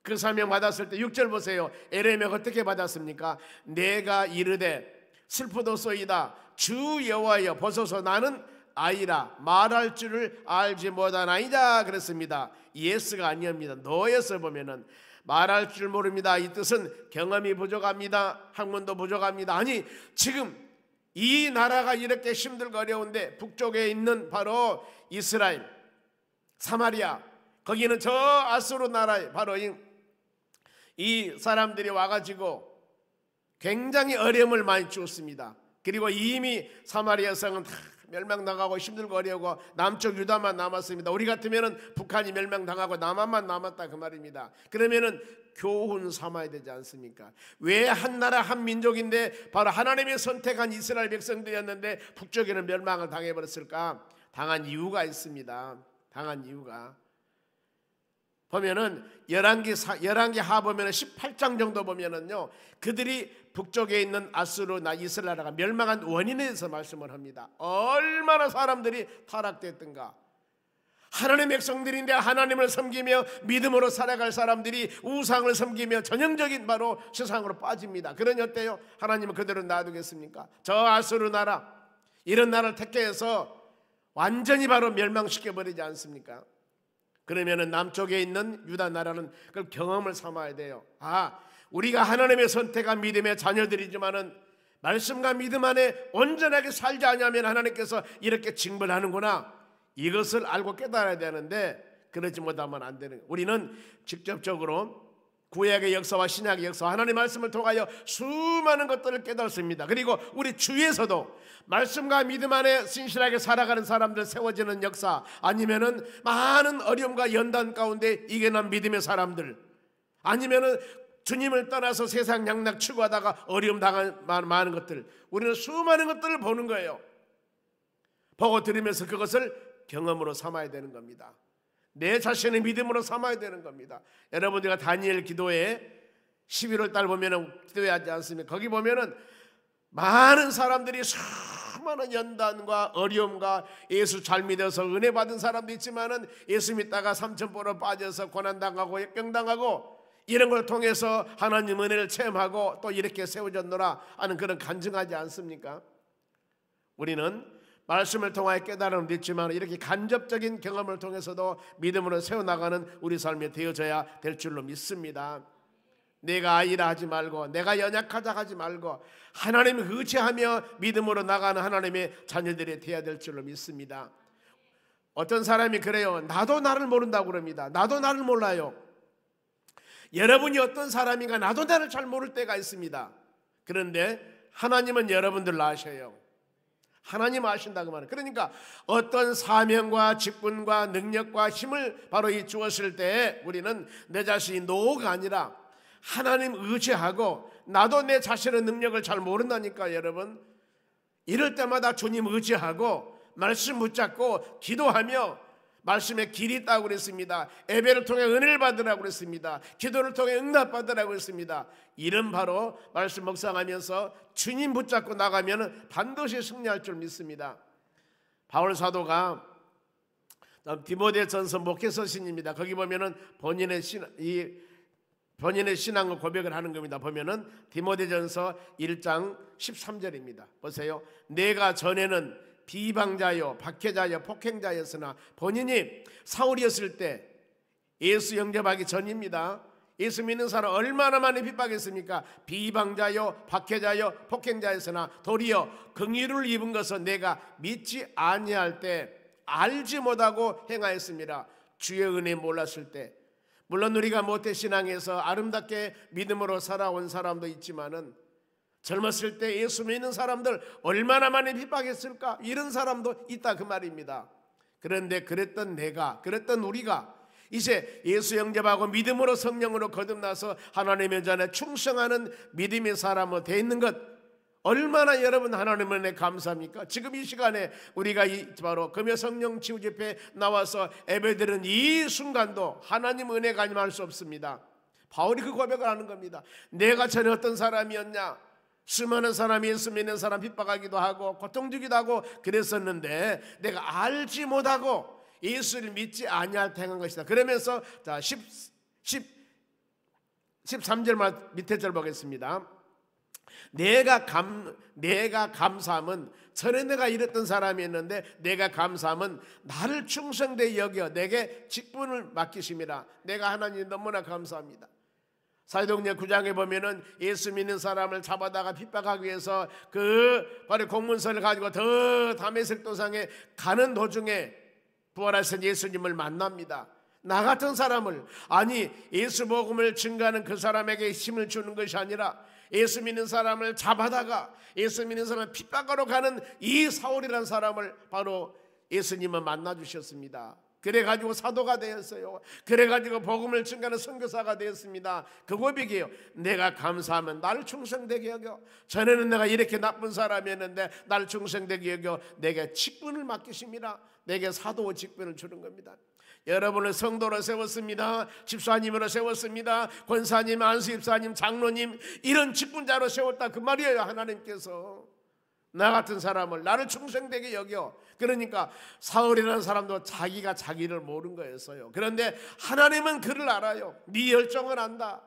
그 사명 받았을 때 6절 보세요. 에레미야가 어떻게 받았습니까? 내가 이르되 슬프도소이다 주 여호와여 보소서 나는 아이라 말할 줄을 알지 못하나이다 그랬습니다. 예스가 아니옵니다. 너에서 보면은 말할 줄 모릅니다. 이 뜻은 경험이 부족합니다, 학문도 부족합니다. 아니 지금 이 나라가 이렇게 힘들고 어려운데 북쪽에 있는 바로 이스라엘 사마리아, 거기는 저 아수르 나라에 바로 이 사람들이 와가지고 굉장히 어려움을 많이 주었습니다. 그리고 이미 사마리아 성은 다 멸망당하고 힘들고 어려우고 남쪽 유다만 남았습니다. 우리 같으면은 북한이 멸망당하고 남한만 남았다 그 말입니다. 그러면은 교훈 삼아야 되지 않습니까? 왜 한 나라 한 민족인데 바로 하나님이 선택한 이스라엘 백성들이었는데 북쪽에는 멸망을 당해버렸을까? 당한 이유가 있습니다. 당한 이유가 보면은 열왕기 하 보면은 18장 정도 보면은요, 그들이 북쪽에 있는 아수르나 이스라엘 나라가 멸망한 원인에 대해서 말씀을 합니다. 얼마나 사람들이 타락됐던가. 하나님의 백성들인데 하나님을 섬기며 믿음으로 살아갈 사람들이 우상을 섬기며 전형적인 바로 세상으로 빠집니다. 그러니 어때요? 하나님은 그대로 놔두겠습니까? 저 아수르 나라, 이런 나라를 택해서 완전히 바로 멸망시켜버리지 않습니까? 그러면은 남쪽에 있는 유다 나라는 그걸 경험을 삼아야 돼요. 우리가 하나님의 선택한 믿음의 자녀들이지만은 말씀과 믿음 안에 온전하게 살지 않으면 하나님께서 이렇게 징벌하는구나, 이것을 알고 깨달아야 되는데 그러지 못하면 안 되는 거예요. 우리는 직접적으로 구약의 역사와 신약의 역사, 하나님의 말씀을 통하여 수많은 것들을 깨닫습니다. 그리고 우리 주위에서도 말씀과 믿음 안에 신실하게 살아가는 사람들 세워지는 역사, 아니면은 많은 어려움과 연단 가운데 이겨난 믿음의 사람들, 아니면은 주님을 떠나서 세상 양락 추구하다가 어려움 당한 많은 것들, 우리는 수많은 것들을 보는 거예요. 보고 들으면서 그것을 경험으로 삼아야 되는 겁니다. 내 자신의 믿음으로 삼아야 되는 겁니다. 여러분들과 다니엘 기도회 11월 달 보면은 기도하지 않습니까? 거기 보면은 많은 사람들이 수많은 연단과 어려움과 예수 잘 믿어서 은혜 받은 사람도 있지만은 예수 믿다가 삼천포로 빠져서 고난당하고 역병당하고 이런 걸 통해서 하나님 은혜를 체험하고 또 이렇게 세워졌노라 하는 그런 간증하지 않습니까? 우리는 말씀을 통하여 깨달음을 믿지만 이렇게 간접적인 경험을 통해서도 믿음으로 세워나가는 우리 삶이 되어져야 될 줄로 믿습니다. 내가 아이라 하지 말고, 내가 연약하다 하지 말고, 하나님을 의지하며 믿음으로 나가는 하나님의 자녀들이 되어야 될 줄로 믿습니다. 어떤 사람이 그래요. 나도 나를 모른다고 그럽니다. 나도 나를 몰라요. 여러분이 어떤 사람인가 나도 나를 잘 모를 때가 있습니다. 그런데 하나님은 여러분들 아셔요. 하나님 아신다고 말해요. 그러니까 어떤 사명과 직분과 능력과 힘을 바로 이 주었을 때 우리는 내 자신이 노가 아니라 하나님 의지하고, 나도 내 자신의 능력을 잘 모른다니까 여러분. 이럴 때마다 주님 의지하고 말씀 붙잡고 기도하며, 말씀에 길이 있다고 그랬습니다. 예배를 통해 은혜를 받으라고 그랬습니다. 기도를 통해 응답 받으라고 그랬습니다. 이런 바로 말씀 묵상하면서 주님 붙잡고 나가면 반드시 승리할 줄 믿습니다. 바울 사도가 디모데전서 목회서신입니다. 거기 보면은 본인의 신앙을 고백을 하는 겁니다. 보면은 디모데전서 1장 13절입니다. 보세요. 내가 전에는 비방자요 박해자요 폭행자였으나 본인이 사울이었을 때, 예수 영접하기 전입니다. 예수 믿는 사람 얼마나 많이 핍박했습니까? 비방자요 박해자요 폭행자였으나 도리어 긍휼을 입은 것은 내가 믿지 아니할 때 알지 못하고 행하였습니다. 주의 은혜 몰랐을 때. 물론 우리가 모태신앙에서 아름답게 믿음으로 살아온 사람도 있지만은 젊었을 때 예수 믿는 사람들 얼마나 많이 핍박했을까? 이런 사람도 있다 그 말입니다. 그런데 그랬던 내가, 그랬던 우리가 이제 예수 영접하고 믿음으로 성령으로 거듭나서 하나님의 전에 충성하는 믿음의 사람으로 되어 있는 것, 얼마나 여러분 하나님의 은혜 감사합니까? 지금 이 시간에 우리가 바로 금요 성령 치유 집회에 나와서 예배드리는 이 순간도 하나님 은혜가 아니면 할 수 없습니다. 바울이 그 고백을 하는 겁니다. 내가 전에 어떤 사람이었냐? 수많은 사람이 예수 믿는 사람 핍박하기도 하고 고통 주기도 하고 그랬었는데 내가 알지 못하고 예수를 믿지 아니할 때 행한 것이다. 그러면서 자 13절 밑에 절 보겠습니다. 내가 감사함은, 전에 내가 이랬던 사람이었는데 내가 감사함은 나를 충성되이 여겨 내게 직분을 맡기심이라. 내가 하나님 너무나 감사합니다. 사도행전 9장에 보면은 예수 믿는 사람을 잡아다가 핍박하기 위해서 그 바로 공문서를 가지고 더 다메섹 도상에 가는 도중에 부활하신 예수님을 만납니다. 나 같은 사람을, 아니 예수 복음을 증거하는 그 사람에게 힘을 주는 것이 아니라 예수 믿는 사람을 잡아다가 예수 믿는 사람을 핍박하러 가는 이 사울이라는 사람을 바로 예수님은 만나 주셨습니다. 그래가지고 사도가 되었어요. 그래가지고 복음을 증거하는 선교사가 되었습니다. 그 고백이에요. 내가 감사하면 나를 충성되게 여겨. 전에는 내가 이렇게 나쁜 사람이었는데 나를 충성되게 여겨 내게 직분을 맡기십니다. 내게 사도 직분을 주는 겁니다. 여러분을 성도로 세웠습니다. 집사님으로 세웠습니다. 권사님, 안수집사님, 장로님 이런 직분자로 세웠다 그 말이에요. 하나님께서 나 같은 사람을 나를 충성되게 여겨. 그러니까 사울이라는 사람도 자기가 자기를 모른 거였어요. 그런데 하나님은 그를 알아요. 네 열정을 안다.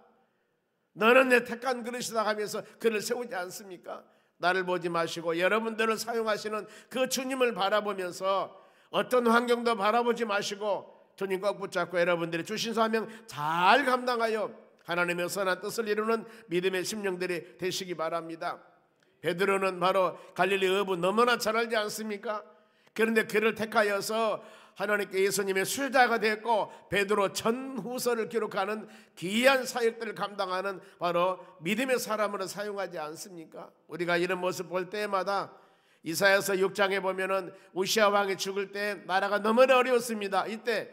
너는 내 택한 그릇이다 하면서 그를 세우지 않습니까? 나를 보지 마시고 여러분들을 사용하시는 그 주님을 바라보면서 어떤 환경도 바라보지 마시고 주님 꼭 붙잡고 여러분들이 주신 사명 잘 감당하여 하나님의 선한 뜻을 이루는 믿음의 심령들이 되시기 바랍니다. 베드로는 바로 갈릴리 어부 너무나 잘 알지 않습니까? 그런데 그를 택하여서 하나님께 예수님의 수혜자가 됐고 베드로 전후서를 기록하는 귀한 사역들을 감당하는 바로 믿음의 사람으로 사용하지 않습니까? 우리가 이런 모습 볼 때마다 이사야서 6장에 보면은 우시아 왕이 죽을 때 나라가 너무나 어려웠습니다. 이때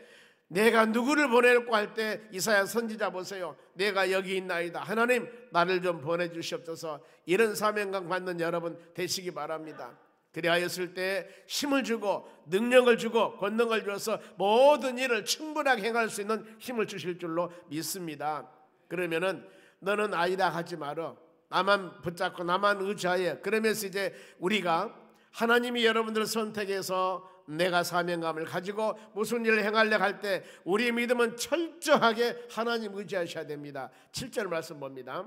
내가 누구를 보낼까 할 때 이사야 선지자 보세요. 내가 여기 있나이다. 하나님 나를 좀 보내주시옵소서. 이런 사명감 받는 여러분 되시기 바랍니다. 그리하였을 때 힘을 주고 능력을 주고 권능을 주어서 모든 일을 충분하게 행할 수 있는 힘을 주실 줄로 믿습니다. 그러면은 너는 아니다 하지 말어. 나만 붙잡고 나만 의지하여. 그러면서 이제 우리가 하나님이 여러분들을 선택해서 내가 사명감을 가지고 무슨 일을 행하려고 할 때 우리의 믿음은 철저하게 하나님 의지하셔야 됩니다. 7절 말씀 봅니다.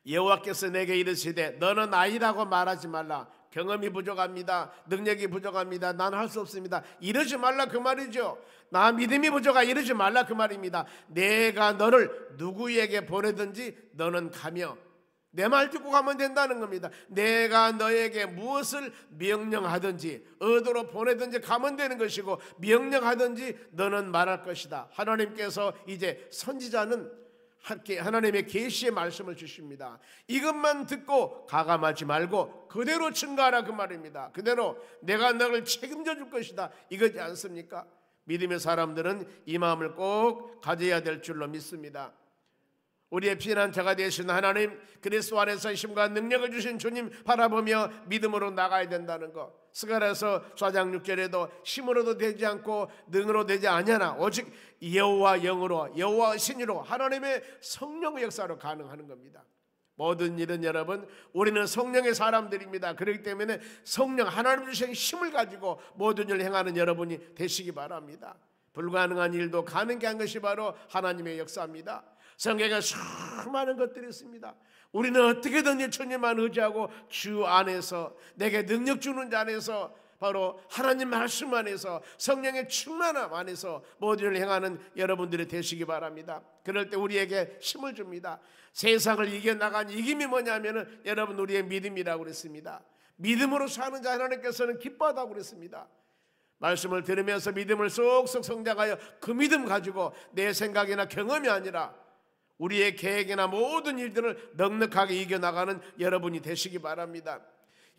여호와께서 내게 이르시되 너는 아니라고 말하지 말라. 경험이 부족합니다. 능력이 부족합니다. 나는 할 수 없습니다. 이러지 말라 그 말이죠. 나 믿음이 부족하 이러지 말라 그 말입니다. 내가 너를 누구에게 보내든지 너는 가며 내 말 듣고 가면 된다는 겁니다. 내가 너에게 무엇을 명령하든지 어디로 보내든지 가면 되는 것이고 명령하든지 너는 말할 것이다. 하나님께서 이제 선지자는 하나님의 계시의 말씀을 주십니다. 이것만 듣고 가감하지 말고 그대로 증거하라 그 말입니다. 그대로 내가 너를 책임져 줄 것이다 이거지 않습니까? 믿음의 사람들은 이 마음을 꼭 가져야 될 줄로 믿습니다. 우리의 피난처가 되신 하나님 그리스도 안에서 힘과 능력을 주신 주님 바라보며 믿음으로 나가야 된다는 것. 스가랴서 4장 6절에도 힘으로도 되지 않고 능으로 되지 아니하나 오직 여호와 영으로 여호와 신으로 하나님의 성령의 역사로 가능하는 겁니다. 모든 일은 여러분 우리는 성령의 사람들입니다. 그렇기 때문에 성령 하나님 주신 힘을 가지고 모든 일을 행하는 여러분이 되시기 바랍니다. 불가능한 일도 가능케 한 것이 바로 하나님의 역사입니다. 성경에 수많은 것들이 있습니다. 우리는 어떻게든지 주님만 의지하고 주 안에서 내게 능력 주는 자 안에서 바로 하나님 말씀 안에서 성령의 충만함 안에서 모든 일을 행하는 여러분들이 되시기 바랍니다. 그럴 때 우리에게 힘을 줍니다. 세상을 이겨나간 이김이 뭐냐면은 여러분 우리의 믿음이라고 그랬습니다. 믿음으로 사는 자 하나님께서는 기뻐하다고 그랬습니다. 말씀을 들으면서 믿음을 쏙쏙 성장하여 그 믿음 가지고 내 생각이나 경험이 아니라 우리의 계획이나 모든 일들을 넉넉하게 이겨나가는 여러분이 되시기 바랍니다.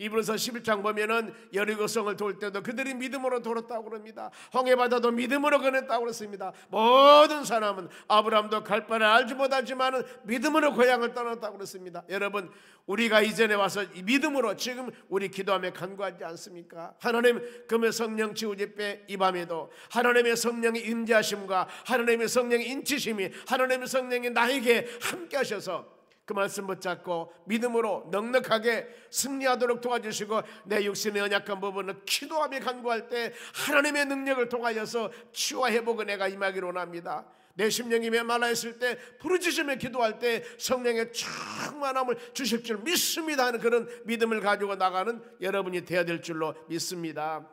이브리서 11장 보면은 여리고성을 돌 때도 그들이 믿음으로 돌았다고 그럽니다. 홍해바다도 믿음으로 건넜다고 그랬습니다. 모든 사람은 아브라함도 갈 바를 알지 못하지만은 믿음으로 고향을 떠났다고 그랬습니다. 여러분 우리가 이전에 와서 믿음으로 지금 우리 기도하며 간구하지 않습니까? 하나님 금요 성령 지우집회 이 밤에도 하나님의 성령의 임재하심과 하나님의 성령의 인치심이 하나님의 성령이 나에게 함께 하셔서 그 말씀 붙잡고 믿음으로 넉넉하게 승리하도록 도와주시고 내 육신의 연약한 부분을 기도하며 간구할 때 하나님의 능력을 통하여서 치유와 회복을 내가 임하기를 원합니다. 내 심령이 메말라있을 때 부르짖으며 기도할 때 성령의 충만함을 주실 줄 믿습니다 하는 그런 믿음을 가지고 나가는 여러분이 되어야 될 줄로 믿습니다.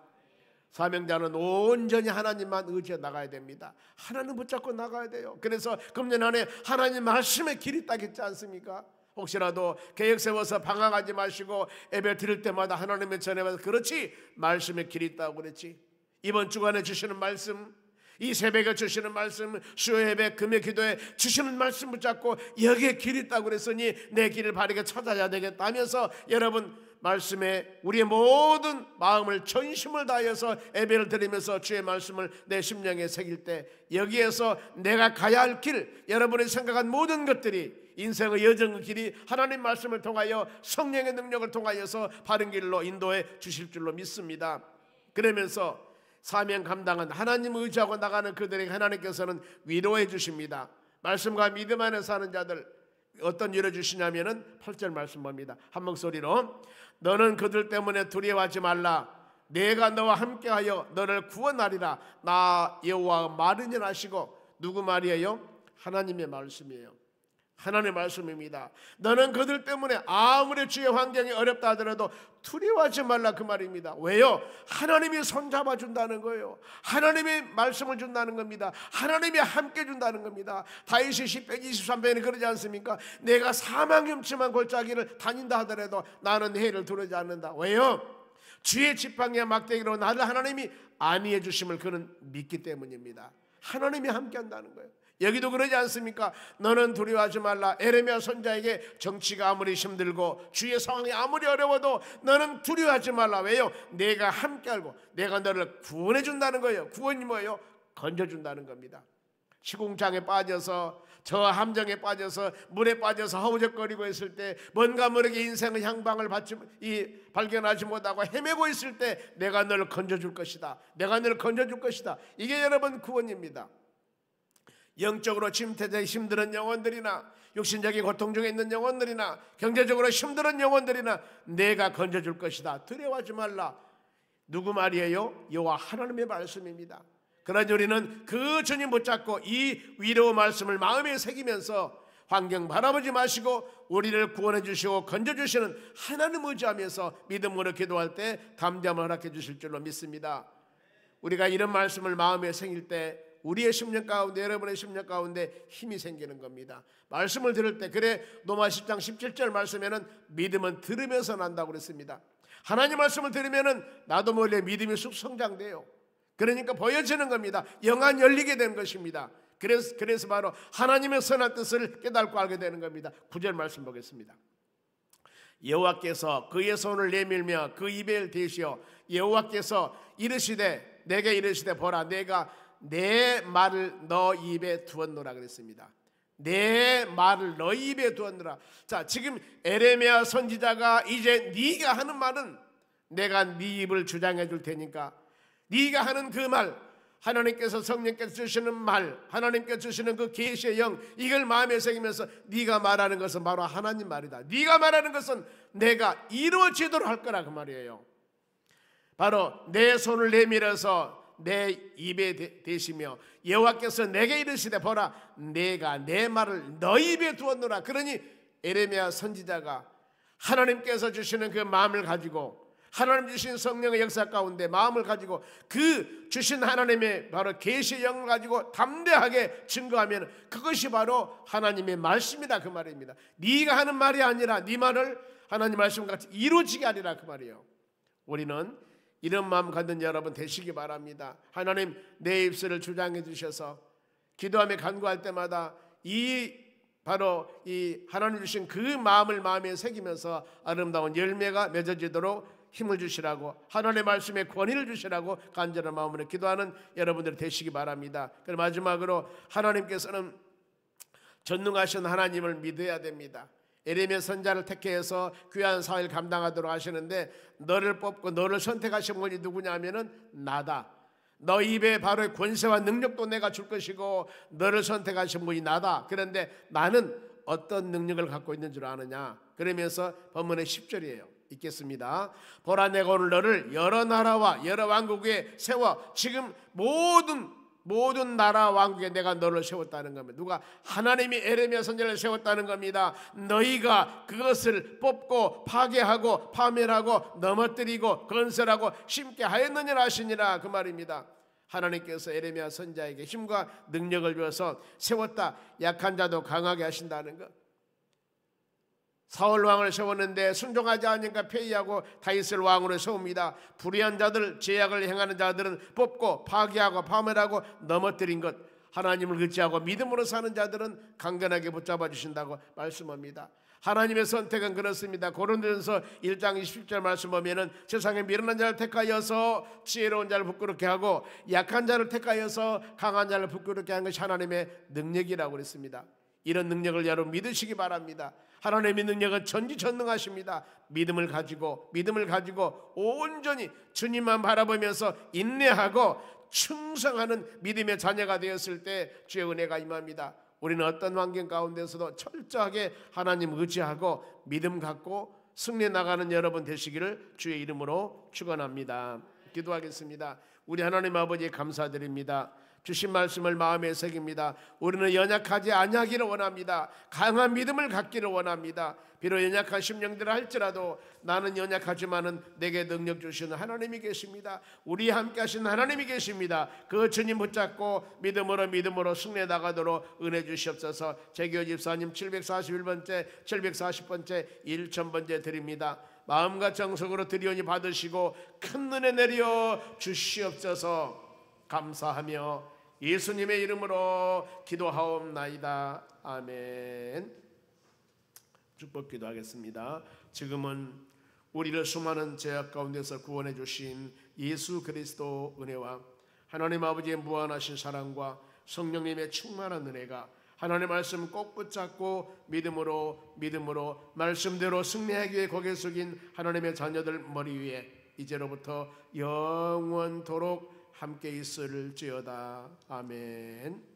사명자는 온전히 하나님만 의지해 나가야 됩니다. 하나님 붙잡고 나가야 돼요. 그래서 금년 안에 하나님 말씀의 길이 딱 있지 않습니까? 혹시라도 계획 세워서 방황하지 마시고 예배 드릴 때마다 하나님의 전해봐서 그렇지 말씀의 길이 있다고 그랬지. 이번 주간에 주시는 말씀 이 새벽에 주시는 말씀 수요 예배 금요 기도에 주시는 말씀 붙잡고 여기에 길이 있다고 그랬으니 내 길을 바르게 찾아야 되겠다 하면서 여러분 말씀에 우리의 모든 마음을 전심을 다해서 예배를 드리면서 주의 말씀을 내 심령에 새길 때 여기에서 내가 가야 할 길, 여러분이 생각한 모든 것들이 인생의 여정의 길이 하나님 말씀을 통하여 성령의 능력을 통하여서 바른 길로 인도해 주실 줄로 믿습니다. 그러면서 사명 감당한 하나님 의지하고 나가는 그들에게 하나님께서는 위로해 주십니다. 말씀과 믿음 안에 사는 자들 어떤 위로 주시냐면은 8절 말씀 봅니다. 한 목소리로 너는 그들 때문에 두려워하지 말라. 내가 너와 함께하여 너를 구원하리라. 나 여호와 말이니라 하시고, 누구 말이에요? 하나님의 말씀이에요. 하나님의 말씀입니다. 너는 그들 때문에 아무리 주의 환경이 어렵다 하더라도 두려워하지 말라, 그 말입니다. 왜요? 하나님이 손잡아 준다는 거예요. 하나님이 말씀을 준다는 겁니다. 하나님이 함께 준다는 겁니다. 다윗이 시편 23편에 그러지 않습니까? 내가 사망염치만 골짜기를 다닌다 하더라도 나는 해를 두려워하지 않는다. 왜요? 주의 지팡이와 막대기로 나를 하나님이 안위해 주심을 그는 믿기 때문입니다. 하나님이 함께 한다는 거예요. 여기도 그러지 않습니까? 너는 두려워하지 말라. 에레미야 선지자에게 정치가 아무리 힘들고 주의 상황이 아무리 어려워도 너는 두려워하지 말라. 왜요? 내가 함께 알고 내가 너를 구원해 준다는 거예요. 구원이 뭐예요? 건져준다는 겁니다. 시궁창에 빠져서 저 함정에 빠져서 물에 빠져서 허우적거리고 있을 때 뭔가 모르게 인생의 향방을 발견하지 못하고 헤매고 있을 때 내가 너를 건져줄 것이다. 내가 너를 건져줄 것이다. 이게 여러분 구원입니다. 영적으로 침체되어 힘든 영혼들이나 육신적인 고통 중에 있는 영혼들이나 경제적으로 힘든 영혼들이나 내가 건져줄 것이다. 두려워하지 말라. 누구 말이에요? 여호와 하나님의 말씀입니다. 그러니 우리는 그 주님 붙잡고 이 위로 말씀을 마음에 새기면서 환경 바라보지 마시고 우리를 구원해 주시고 건져 주시는 하나님 의지하면서 믿음으로 기도할 때 담대함을 허락해 주실 줄로 믿습니다. 우리가 이런 말씀을 마음에 새길 때 우리의 심령 가운데, 여러분의 심령 가운데 힘이 생기는 겁니다. 말씀을 들을 때, 그래 로마 10장 17절 말씀에는 믿음은 들으면서 난다고 그랬습니다. 하나님 말씀을 들으면은 나도 몰래 믿음이 쑥 성장돼요. 그러니까 보여지는 겁니다. 영안 열리게 되는 것입니다. 그래서 바로 하나님의 선한 뜻을 깨닫고 알게 되는 겁니다. 9절 말씀 보겠습니다. 여호와께서 그의 손을 내밀며 그 입에 대시어 여호와께서 이르시되 내게 이르시되 보라 내가 내 말을 너 입에 두었노라 그랬습니다. 내 말을 너 입에 두었노라. 자, 지금 에레미야 선지자가 이제 네가 하는 말은 내가 네 입을 주장해 줄 테니까 네가 하는 그 말, 하나님께서 성령께서 주시는 말, 하나님께서 주시는 그 계시의 영, 이걸 마음에 새기면서 네가 말하는 것은 바로 하나님 말이다. 네가 말하는 것은 내가 이루어지도록 할 거라 그 말이에요. 바로 내 손을 내밀어서 내 입에 대시며 여호와께서 내게 이르시되 보라 내가 내 말을 너 입에 두었노라. 그러니 에레미야 선지자가 하나님께서 주시는 그 마음을 가지고 하나님 주신 성령의 역사 가운데 마음을 가지고 그 주신 하나님의 바로 계시의 영을 가지고 담대하게 증거하면 그것이 바로 하나님의 말씀이다 그 말입니다. 네가 하는 말이 아니라 네 말을 하나님 말씀같이 이루어지게 하리라 그 말이에요. 우리는 이런 마음 갖는 여러분 되시기 바랍니다. 하나님 내 입술을 주장해 주셔서 기도하며 간구할 때마다 바로 이 하나님 주신 그 마음을 마음에 새기면서 아름다운 열매가 맺어지도록 힘을 주시라고 하나님의 말씀에 권위를 주시라고 간절한 마음으로 기도하는 여러분들 되시기 바랍니다. 그리고 마지막으로 하나님께서는 전능하신 하나님을 믿어야 됩니다. 에레미야 선지자를 택해서 귀한 사회를 감당하도록 하시는데 너를 뽑고 너를 선택하신 분이 누구냐 하면은 나다. 너 입에 바로 권세와 능력도 내가 줄 것이고 너를 선택하신 분이 나다. 그런데 나는 어떤 능력을 갖고 있는 줄 아느냐. 그러면서 본문의 10절이에요. 읽겠습니다. 보라 내가 오늘 너를 여러 나라와 여러 왕국에 세워 지금 모든 나라 왕국에 내가 너를 세웠다는 겁니다. 누가? 하나님이 에레미야 선지자를 세웠다는 겁니다. 너희가 그것을 뽑고 파괴하고 파멸하고 넘어뜨리고 건설하고 심게 하였느니라 하시니라 그 말입니다. 하나님께서 에레미야 선지자에게 힘과 능력을 주어서 세웠다. 약한 자도 강하게 하신다는 것. 사울 왕을 세웠는데 순종하지 않으니까 폐위하고 다윗을 왕으로 세웁니다. 불의한 자들, 죄악을 행하는 자들은 뽑고 파괴하고 파멸하고 넘어뜨린 것. 하나님을 의지하고 믿음으로 사는 자들은 강건하게 붙잡아 주신다고 말씀합니다. 하나님의 선택은 그렇습니다. 고린도전서 1장 20절 말씀 보면은 세상에 미련한 자를 택하여서 지혜로운 자를 부끄럽게 하고 약한 자를 택하여서 강한 자를 부끄럽게 하는 것이 하나님의 능력이라고 그랬습니다. 이런 능력을 여러분 믿으시기 바랍니다. 하나님의 능력은 전지전능하십니다. 믿음을 가지고 온전히 주님만 바라보면서 인내하고 충성하는 믿음의 자녀가 되었을 때 주의 은혜가 임합니다. 우리는 어떤 환경 가운데서도 철저하게 하나님 의지하고 믿음 갖고 승리해 나가는 여러분 되시기를 주의 이름으로 축원합니다. 기도하겠습니다. 우리 하나님 아버지 감사드립니다. 주신 말씀을 마음에 새깁니다. 우리는 연약하지 아니하기를 원합니다. 강한 믿음을 갖기를 원합니다. 비록 연약한 심령들을 할지라도 나는 연약하지만은 내게 능력 주시는 하나님이 계십니다. 우리 함께 하신 하나님이 계십니다. 그 주님 붙잡고 믿음으로 승리해 나가도록 은혜 주시옵소서. 재교 집사님 741번째 740번째 1000번째 드립니다. 마음과 정성으로 드리오니 받으시고 큰 은혜 내려 주시옵소서. 감사하며 예수님의 이름으로 기도하옵나이다. 아멘. 축복 기도하겠습니다. 지금은 우리를 수많은 죄악 가운데서 구원해 주신 예수 그리스도 은혜와 하나님 아버지의 무한하신 사랑과 성령님의 충만한 은혜가 하나님의 말씀 꼭 붙잡고 믿음으로 말씀대로 승리하기 위해 고개 숙인 하나님의 자녀들 머리 위에 이제로부터 영원토록 함께 있을지어다. 아멘.